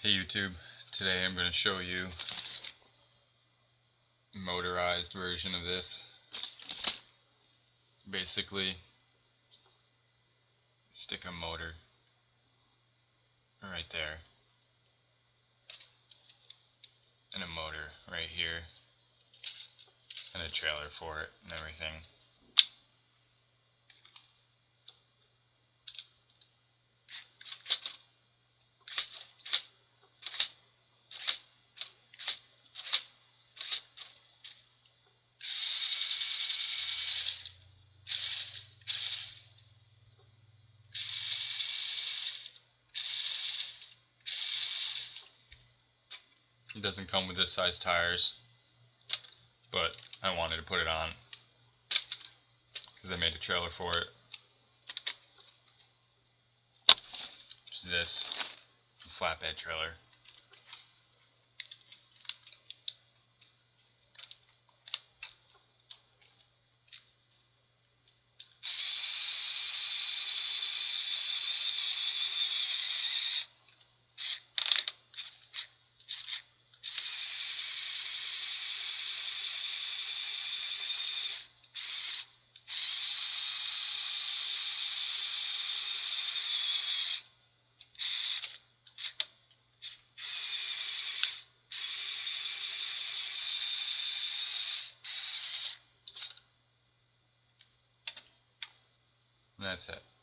Hey YouTube, today I'm going to show you a motorized version of this. Basically, stick a motor right there and a motor right here and a trailer for it and everything. It doesn't come with this size tires, but I wanted to put it on because I made a trailer for it. Which is this flatbed trailer. And that's it.